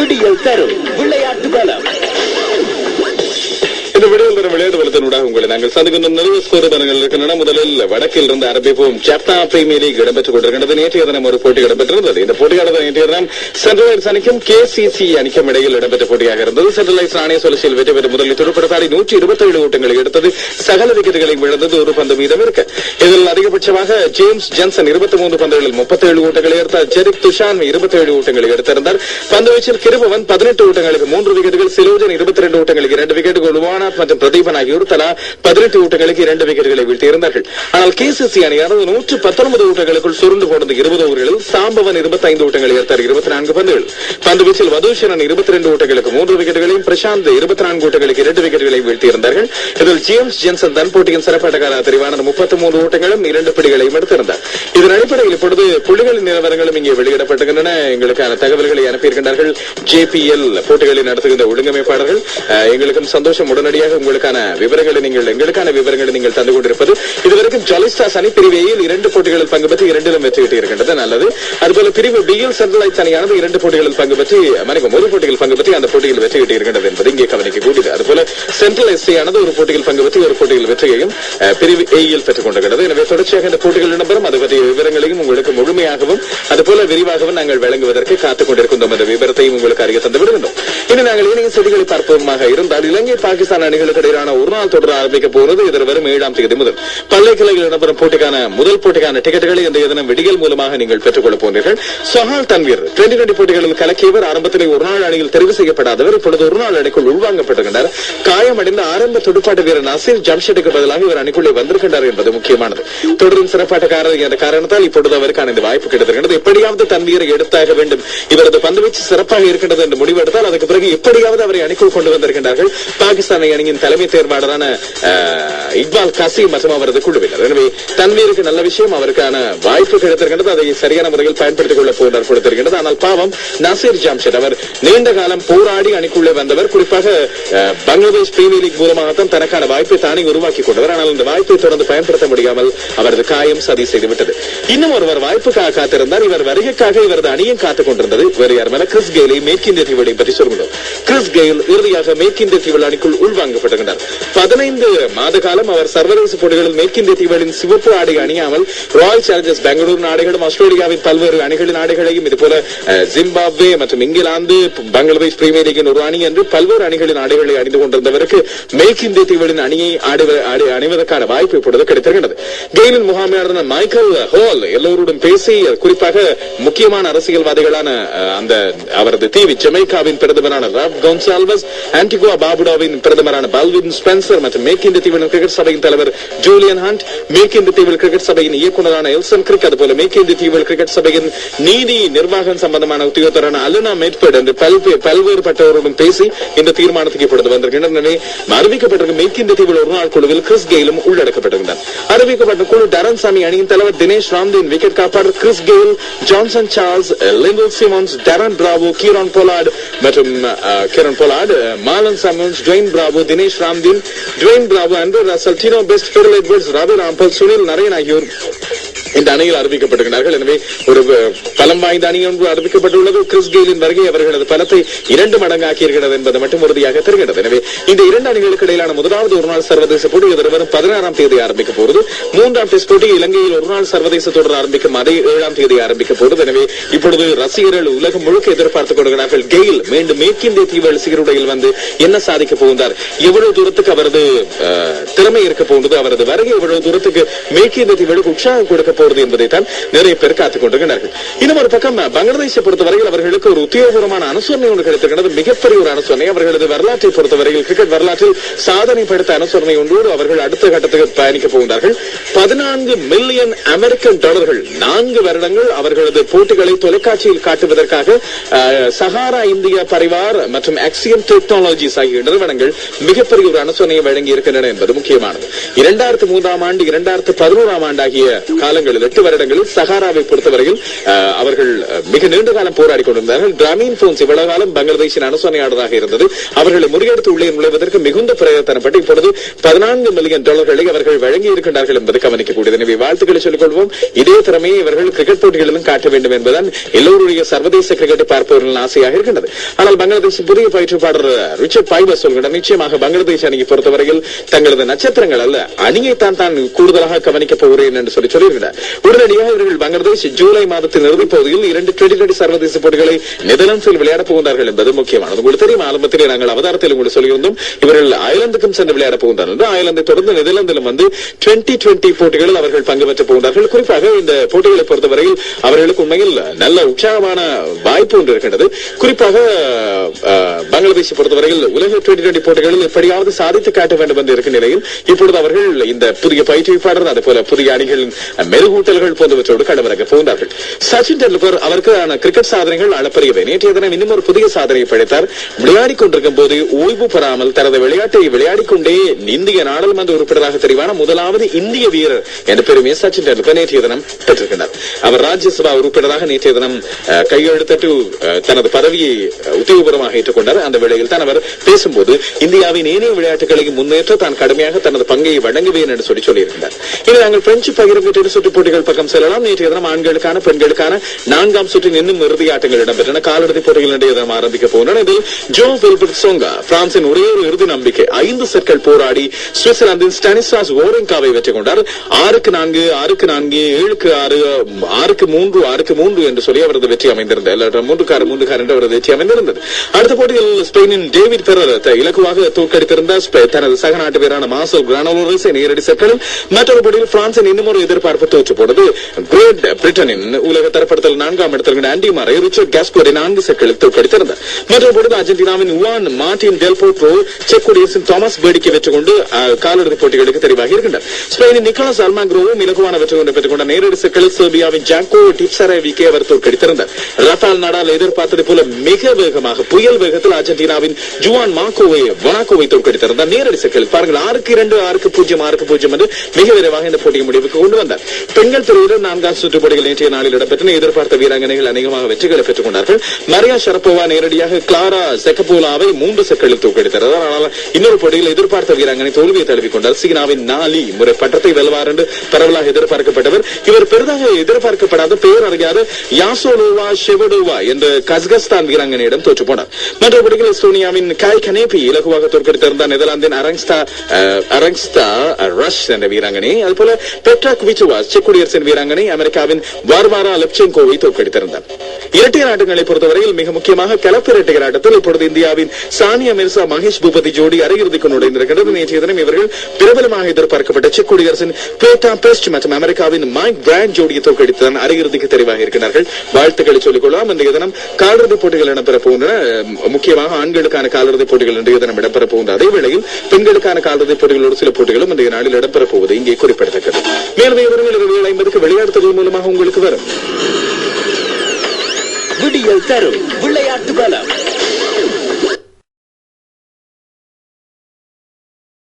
விடியல் தரும் விளையாட்டு பலம். இந்த விடையில் தரும் விளையாட்டு பலத்தினூடாக உங்களை நாங்கள் சந்திக்கின்ற நிறைய ஸ்கோர் தரங்கள் இருக்கின்றன. முதலில் வடக்கில் இருந்து ஆரம்பிப்போம். ஜப்னா பிரீமியர் லீக் இடம்பெற்றுக் கொண்டிருக்கின்றது. நேற்றைய தினம் ஒரு போட்டி இடம்பெற்றிருந்தது. இந்த போட்டியானது நேற்றைய தினம் சென்ட்ரலைட்ஸ் அணிக்கும் KCC அணிக்கும் இடையில் இடம்பெற்ற போட்டியாக இருந்தது. சென்ட்ரலைட்ஸ் நாணய சுழற்சியில் வெற்றி பெற்று முதலில் துடுப்படுத்தாடி 127 ஓட்டங்களை எடுத்தது. சகல விக்கெட்டுகளை இழந்தது. ஒரு பந்து மீதம் இருக்க இதில் அதிகபட்சமாக ஜேம்ஸ் ஜான்சன் 23 பந்துகளில் 37 ஓட்டங்களை எடுத்தார். ஜெரிக் துஷான் 27 ஓட்டங்களை எடுத்திருந்தார். பந்துவீச்சில் கிருபவன் 18 ஓட்டங்களுக்கு 3 விக்கெட்டுகள், சிலோஜன் 22 ஓட்டங்களுக்கு 2 விக்கெட்டுகள், உவானாத் மற்றும் பிரதீபன் ஆகியோர் தலா 18 ஓட்டங்களுக்கு 2 விக்கெட்டுகளை வீழ்த்தியிருந்தார்கள். ஆனால் KCC அணியானது 119 ஓட்டங்களுக்குள் சுருண்டு போனது 20 ஓவர்களில். சாம்பவன் 25 ஓட்டங்களை எடுத்தார். 24 பந்துகள். பந்துவீச்சில் வதூஷரன் 22 ஓட்டங்களுக்கு 3 விக்கெட்டுகளையும், பிரசாந்த் 24 ஓட்டங்களுக்கு 2 விக்கெட்டுகளை வீழ்த்தியிருந்தார்கள். இதில் ஜேம்ஸ் ஜான்சன் தான் போட்டியின் சிறப்பாட்டக்கார தெரிவானது 33 ஓட்டங்களும் 2 பிடிகளையும் எடுத்திருந்தார். இதன் அடிப்படையில் இப்பொழுது புள்ளிகளின் நிலவரங்களும் இங்கே வெளியிடப்பட்டிருக்கின்றன. எங்களுக்கான தகவல்களை அனுப்பியிருக்கின்றார்கள் JPL போட்டிகளை நடத்துகின்ற ஒழுங்கமைப்பாளர்கள். எங்களுக்கும் சந்தோஷம். உடனடியாக உங்களுக்கான விவரங்களை நீங்கள் தந்து கொண்டிருப்பது. இதுவரைக்கும் ஜாலிஸ்டார்ஸ் அணி பிரிவு A-யில் 2 போட்டிகளில் பங்கு பெற்று 2லும் வெற்றி பெற்றிருக்கின்றது. நல்லது. அதுபோல பிரிவு B-யில் சென்ட்ரலைட்ஸ் அணியானது 2 போட்டிகளில் பங்கு பெற்று ஒரு போட்டியில் பங்கு பெற்று அந்த போட்டியில் வெற்றி பெற்றிருக்கின்றது என்பது இங்கே கவனிக்கக்கூடியது. அதுபோல சென்ட்ரல் SC ஆனது ஒரு போட்டியில் பங்கு பெற்று ஒரு போட்டியில் வெற்றியையும் பிரிவு A-யில் பெற்றுக் கொண்டிருக்கிறது. எனவே தொடர்ச்சியாக இந்த போட்டிகள் இடம்பெறும். அது பற்றிய விவரங்களையும் உங்களுக்கு முழுமையாகவும் அதுபோல விரிவாகவும் நாங்கள் வழங்குவதற்கு காத்துக் கொண்டிருக்கின்றோம் என்ற விவரத்தையும் உங்களுக்கு அறிய தந்து விடுகின்றோம். இனி நாங்கள் இணைய செய்திகளை பார்ப்போமாக இருந்தால், இலங்கை பாகிஸ்தான் அணிகளுக்கு இடையிலான ஒருநாள் தொடர் ஆரம்பிக்க போகிறது. எதிர்வரும் 7ஆம் தேதி முதல் பல்கலைக்கழகத்தில் இடம்பெறும் முதல் போட்டிக்கான டிக்கெட்டுகளை இன்றைய தினம் விடியல் மூலமாக நீங்கள் பெற்றுக் கொள்ளப் போகிறீர்கள். சொஹால் தன்வீர் 2020 போட்டிகளில் கலக்கியவர். ஆரம்பத்தில் ஒருநாள் அணியில் தெரிவு செய்யப்படாதவர் இப்பொழுது ஒருநாள் அணிக்குள் உள்வாங்கப்பட்டிருக்கின்றார். காயமடைந்த ஆரம்ப துடுப்பாட்ட வீரர் நசீர் ஜம்ஷெட்டுக்கு பதிலாக இவர் அணிக்குள்ளே வந்திருக்கின்றார் என்பது முக்கியமானது. தொடரும் சிறப்பாட்டக்காரர் என்ற காரணத்தால் இப்பொழுது அவருக்கான இந்த வாய்ப்பு கிடைத்திருக்கிறது. எப்படியாவது தன்வீரை எடுத்தாக வேண்டும். இவரது பந்துவீச்சு சிறப்பாக இருக்கின்றது என்று முடிவெடுத்தால் அதற்கு பிறகு எப்படியாவது அவரை அணிக்குள் கொண்டு வந்திருக்கின்றார்கள் பாகிஸ்தான் அணியின் தலைமை தேர்வாளரான இக்பால் கசீம் மற்றும் அவரது குழுவினர். எனவே தன்வீருக்கு நல்ல விஷயம், அவருக்கான வாய்ப்பு கிடைத்திருக்கின்றது. அதை சரியான முறையில் பயன்படுத்திக் கொள்ள போகிறார் கொடுத்திருக்கின்றது. ஆனால் பாவம் நசீர் ஜாம்ஷெட், அவர் நீண்ட காலம் போராடி அணிக்குள்ளே வந்தவர். குறிப்பாக பங்களாதேஷ் பிரீமியர் லீக் மூலமாகத்தான் தனக்கான வாய்ப்பை தானே உருவாக்கி கொண்டவர். ஆனால் இந்த வாய்ப்பை தொடர்ந்து பயன்படுத்த முடியாமல் அவரது காயம் சதி செய்துவிட்டது. இன்னும் ஒருவர் வாய்ப்புக்காக காத்திருந்தார். இவர் வருகைக்காக இவரது அணியும் காத்துக் கொண்டிருந்தது. வேறு யாருமே கிறிஸ் கெயிலை மேற்கிந்திய தீவுகளை பற்றி சொல்கிறோம். கிறிஸ் கெயில் இறுதியாக மேற்கிந்திய தீவுகள் அணிக்குள் உள்வாங்கப்பட்டிருக்கிறார். 15 மாத காலம் அவர் சர்வதேச போட்டிகளில் மேற்கிந்திய தீவுகளின் சிவப்பு ஆடை அணியாமல் ராயல் சேலஞ்சர்ஸ் பெங்களூர் நாடுகளும் ஆஸ்திரேலியாவின் பல்வேறு அணிகளின் ஆடைகளையும் இதுபோல ஜிம்பாப்வே மற்றும் இங்கிலாந்து பங்களாதேஷ் பிரீமியர் லீகின் ஒரு அணி என்று பல்வேறு அணிகளின் ஆடைகளை அணிந்து கொண்டிருந்தவருக்கு மேற்கிந்திய தீவுகளின் அணியை அணிவதற்கான வாய்ப்பு இப்பொழுது கிடைத்திருக்கிறது. கெயிலின் முகாமையாளர் மைக்கேல் ஹால் எல்லோருடன் பேசி குறிப்பாக முக்கியமான அரசியல்வாதிகளான அந்த அவரது தீவு ஜமைக்காவின் பிரதமரான rap Gonsalves, Antigua பார்புடாவின் பிரதமரான Baldwin Spencer மற்றும் மேற்கிந்திய தீவுகளின் கிரிக்கெட் சபையின் தலைவர் ஜூலியன் ஹண்ட், மேற்கிந்திய தீவுகள் கிரிக்கெட் சபையின் இயக்குநரான எல்சன் கிரிக், அதுபோல மேற்கிந்திய தீவுகள் கிரிக்கெட் சபையின் நீதி நிர்வாகம் சம்பந்தமான உத்தியோகத்தரான அலுனா மெட்பர்ட் என்று பல்வேறுபட்டவருடன் பேசி இந்த தீர்மானத்துக்கு இப்பொழுது வந்திருக்கின்றன. அறிவிக்கப்பட்டிருக்கும் மேற்கிந்திய தீவுகள் ஒருநாள் குழுவில் கிறிஸ் கெயிலும் உள்ளடக்கப்பட்டிருந்தார். அறிவிக்கப்பட்ட குழு டரன்சாமி அணியின் தலைவர் தினேஷ் ராம்தீன், விக்கெட் காப்பாளர் Chris Gayle, Johnson Charles, Lendl Simmons, Darren Bravo, Kieron Pollard மற்றும் Marlon Samuels, Dwayne Bravo, Denesh Ramdin, Dwayne Bravo, Andre Russell, Tino Best, Fidel Edwards, Ravi Rampaul, Sunil Narine ஆகியோர் இந்த அணியில் அறிவிக்கப்பட்டிருக்கிறார்கள். எனவே ஒரு பலம் வாய்ந்த அணி ஒன்று அறிவிக்கப்பட்டுள்ளது. கிறிஸ் கெயிலின் வருகை அவர்களது பலத்தை 2 மடங்காக்கி இருக்கிறது என்பது மட்டும் உறுதியாக தெரிகிறது. எனவே இந்த 2 அணிகளுக்கு இடையிலான முதலாவது ஒருநாள் சர்வதேச போட்டி எதிர்வரும் 16ஆம் தேதி ஆரம்பிக்க போகிறது. 3ஆம் டெஸ்ட் போட்டி இலங்கையில் ஒருநாள் சர்வதேச தொடர் ஆரம்பிக்கும். அதே 7ஆம் தேதி ஆரம்பிக்க போகிறது. எனவே இப்பொழுது ரசிகர்கள் உலகம் முழுக்க எதிர்பார்த்துக் கொள்கிறார்கள். கெயில் மீண்டும் மேற்கிந்திய தீவு சீருடையில் வந்து என்ன சாதிக்க போகிறார், எவ்வளவு தூரத்துக்கு அவரது திறமை இருக்க போகிறது, அவரது வருகை எவ்வளவு தூரத்துக்கு மேற்கிந்திய தீவுகளுக்கு உற்சாகம் கொடுக்க போகிறது என்பதைத்தான் நிறைய பேர் காத்துக் கொண்டிருக்கிறார்கள். இன்னும் ஒரு பக்கம் பங்களாதேஷை பொறுத்தவரையில் அவர்களுக்கு ஒரு உத்தியோகபூர்வமான அனுசரணை ஒன்று கிடைத்திருக்கிறது. மிகப்பெரிய ஒரு அனுசரணை. அவர்களது வரலாற்றை பொறுத்தவரையில் கிரிக்கெட் வரலாற்றில் சாதனை படுத்த அனுசரணை ஒன்றோடு அவர்கள் அடுத்த கட்டத்துக்கு பயணிக்க போகிறார்கள். 14 மில்லியன் அமெரிக்கன் டாலர்கள் 4 வருடங்கள் அவர்களது போட்டிகளை தொலைக்காட்சியில் காட்டுவதற்காக சஹாரா இந்தியா பரிவார் மற்றும் ஆக்சியம் டெக்னாலஜிஸ் ஆகிய நிறுவனங்கள் மிகப்பெரிய ஒரு அனுசரணையை வழங்கி இருக்கின்றன என்பது முக்கியமானது. 2003ஆம் ஆண்டு 2011ஆம் ஆண்டு ஆகிய காலங்களில் வருடங்களில் 8 வருடங்களில் சஹாராவை பொறுத்தவரையில் அவர்கள் மிக நீண்ட காலம் போராடி கொண்டிருந்தார்கள். கிராமீன் போன்ஸ் இவ்வளவு காலம் பங்களாதேஷின் அனுசரணையாளராக இருந்தது. அவர்களை முறியடித்து உள்ளே நுழைவதற்கு மிகுந்த பிரயத்தனப்பட்டு இப்பொழுது $14 மில்லியன் அவர்கள் வழங்கி இருக்கின்றார்கள் என்பது கவனிக்கக்கூடியது. எனவே வாழ்த்துக்களை சொல்லிக் கொள்வோம். இதே திறமையை இவர்கள் கிரிக்கெட் போட்டிகளிலும் காட்ட வேண்டும் என்பதுதான் எல்லோருடைய சர்வதேச கிரிக்கெட்டை பார்ப்பவர்களின் ஆசையாக இருக்கின்றது. ஆனால் பங்களாதேஷ் புதிய பயிற்றுப்பாளர் ரிச்சர்ட் பைவர் சொல்கிறார், நிச்சயமாக பங்களாதேஷ் அணியை பொறுத்தவரையில் தங்களது நட்சத்திரங்கள் அல்ல அணியை தான் கூடுதலாக கவனிக்கப் போகிறேன் என்று சொல்லியிருக்கிறார். உடனடியாக இவர்கள் பங்களாதேஷ் ஜூலை மாதத்தின் இறுதிப் பகுதியில் 2 T20 சர்வதேச போட்டிகளை நெதர்லாந்தில் விளையாடப் போகின்றார்கள் என்பது முக்கியமானது. உங்களுக்கு தெரியும், ஆரம்பத்திலே நாங்கள் அவதாரத்தில் உங்களுக்கு சொல்லியிருந்தோம் இவர்கள் அயர்லாந்துக்கும் சென்று விளையாடப் போகின்றார்கள். அயர்லாந்தை தொடர்ந்து நெதர்லாந்திலும் வந்து 2020 போட்டிகளில் அவர்கள் பங்கு பெற்றப் போகின்றார்கள். குறிப்பாக இந்த போட்டிகளை பொறுத்தவரையில் அவர்களுக்கு உண்மையில் நல்ல உற்சாகமான வாய்ப்பு ஒன்று இருக்கின்றது. குறிப்பாக பங்களாதேஷை பொறுத்தவரையில் உலக 2020 போட்டிகளில் எப்படியாவது சாதித்து காட்ட வேண்டும் என்று இருக்கும் நிலையில் இப்பொழுது அவர்கள் இந்த புதிய பயிற்றுவிப்பாளர் அதுபோல புதிய அணிகளின் மெருகூட்டல்கள் போன்றவற்றோடு களமிறங்க போகின்றார்கள். சச்சின் டெண்டுல்கர் அவருக்கான கிரிக்கெட் சாதனைகள் அளப்பரியவை. நேற்றைய தினம் இன்னும் ஒரு புதிய சாதனையை படைத்தார். விளையாடிக் கொண்டிருக்கும் போது ஓய்வு பெறாமல் தனது விளையாட்டை விளையாடிக் கொண்டே இந்திய நாடாளுமன்ற உறுப்பினராக தெரிவான முதலாவது இந்திய வீரர் என்ற பெருமையை சச்சின் டெண்டுல்கர் நேற்றைய தினம் பெற்றிருக்கிறார். அவர் ராஜ்யசபா உறுப்பினராக நேற்றைய தினம் கையெழுத்திட்டு தனது பதவியை உத்தியோகபூர்வமாக ஏற்றுக்கொண்டார். அந்த வேளையில் தான் அவர் பேசும்போது இந்தியாவின் ஏனைய விளையாட்டுகளை முன்னேற்ற தான் கடுமையாக தனது பங்கை வழங்குவேன் என்று சொல்லியிருக்கிறார். இனி நாங்கள் பிரெஞ்சு பகிரங்க டென்னிஸ் சுற்று போட்டிகள் பக்கம் செல்லலாம். நேற்றைய தினம் ஆண்களுக்கான பெண்களுக்கான 4ஆம் சுற்றின் இன்னும் இறுதி ஆட்டங்கள் இடம்பெற்றன. காலிறுதிப் போட்டிகள் இன்றைய தினம் ஆரம்பிக்க போகின்றன. இதில் ஜோ வில்பர்ட் சோங்கா பிரான்சின் ஒரே ஒரு இறுதி நம்பிக்கை 5 செட்கள் போராடி சுவிட்சர்லாந்தின் ஸ்டானிஸ்லாஸ் வாவ்ரிங்காவை வெற்றி கொண்டார். 6-4, 6-4, 7-6, 6-3, 6-3 என்று சொல்லி அவரது வெற்றி அமைந்திருந்தது. 3-6 என்று அவரது வெற்றி அமைந்திருந்தது. அடுத்த போட்டியில் ஸ்பெயினின் டேவிட் பெரர் இலக்குவாக தோற்கடித்திருந்த தனது சக நாட்டு வீரான மார்சல் கிரானோலோஸை நேரடி செட்களில், மற்றொரு போட்டியில் பிரான்சின் இன்னும் ஒரு எதிர்பார்ப்பு தோற்று போனது. கிரேட் பிரிட்டனின் உலக தரப்படுத்தல் 4ஆம் இடத்தில் ஆண்டி மாரை ரிச்சர்ட் காஸ்கோரை 4 செட்களில் தோற்கடித்திருந்தார். மற்றொரு போட்டியில் அர்ஜென்டினாவின் உவான் மார்டின் டெல் போட்ரோ செக் குடியரசின் தாமஸ் பேடிக்கை வெற்றி கொண்டு காலிறுதிப் போட்டிகளுக்கு தெரிவாகி இருக்கின்றனர். ஸ்பெயினின் நிக்கோலஸ் அல்மாக்ரோவும் இலகுவான வெற்றி கொண்டு பெற்றுக் கொண்ட நேரடி செட்களில் செர்பியாவின் ஜாக்கோ டிப்சரேவிக்கை அவர் தோற்கடித்திருந்தார். ரஃபேல் நடால் எதிர்பார்த்தது போல மிக வேகமாக புயல் வேகத்தில் அர்ஜென்டினாவின் ஜுவான் வனாக்கோவை தோற்கடித்திருந்தார். நேரடி செட்களில் பாருங்கள் 6-2, 6-0, 6-0 என்று மிக விரைவாக இந்த போட்டியை முடிவுக்கு கொண்டு வந்தார். பெண்கள் பிரிவில் 4ஆம் சுற்று போட்டிகள் நேற்றைய நாளில் இடம்பெற்றன. எதிர்பார்த்த வீராங்கனைகள் அநேகமாக வெற்றிகளை பெற்றுக் கொண்டார்கள். மரியா ஷரப்போவா நேரடியாக கிளாரா செக்கபோலாவை 3 செட்களில் தோற்கடித்தார். ஆனால் இன்னொரு போட்டியில் எதிர்பார்த்த வீராங்கனை தோல்வியை தழுவிக் கொண்டார். சீனாவின் நாலி முறை பட்டத்தை வெல்வார் என்று பரவலாக எதிர்பார்க்கப்பட்டவர். இவர் பெரிதாக எதிர்பார்க்கப்படாத பெயர் அறியாத யாசோலோவா ஷெவடோவா என்ற கஸ்கஸ்தான் வீராங்கனையிடம் தோற்று போனார். மற்ற போட்டியில் எஸ்டோனியாவின் காய் கனேபி இலகுவாக தோற்கடித்திருந்தார். நெதர்லாந்தின் அரங்ஸ்டா ரஷ் என்ற வீராங்கனை, அதுபோல பெட்ரா குவிச்சோவா செக் குடியரசின் வீராங்கனை அமெரிக்காவின் வார்வாரா லெப்சென்கோவை தோற்கடித்திருந்தார். இரட்டையர் ஆட்டங்களை பொறுத்தவரையில் மிக முக்கியமாக கலப்பு இரட்டையர் ஆட்டத்தில் இப்பொழுது இந்தியாவின் சானியா மிர்சா மகேஷ் பூபதி ஜோடி அரையிறுதிக்கு நுழைந்திருக்கிறது. நேற்றைய தினம் இவர்கள் பிரபலமாக எதிர்பார்க்கப்பட்ட செக் குடியரசின் பேட்டா பெஸ்ட் மற்றும் அமெரிக்காவின் மைக் பிராண்ட் ஜோடியை தோற்கடித்துதான் அரையிறுதிக்கு தெரிவாக இருக்கிறார்கள். வாழ்த்துக்களை சொல்லிக் கொள்ளலாம். இன்றைய தினம் காலிறுதிப் போட்டிகள் இடம்பெற போகின்றன. முக்கியமாக ஆண்களுக்கான காலிறுதிப் போட்டிகள் இன்றைய தினம் இடம்பெற போகின்ற அதே வேளையில் பெண்களுக்கான காலிறுதிப் போட்டிகளோடு சில போட்டிகளும் இன்றைய நாளில் இடம்பெற போவது இங்கே குறிப்பிடத்தக்கது. மேலும் விவரங்கள் 7:50 விளையாட்டுகள் மூலமாக உங்களுக்கு வரும். விடியல் தரும் விளையாட்டு பலம்.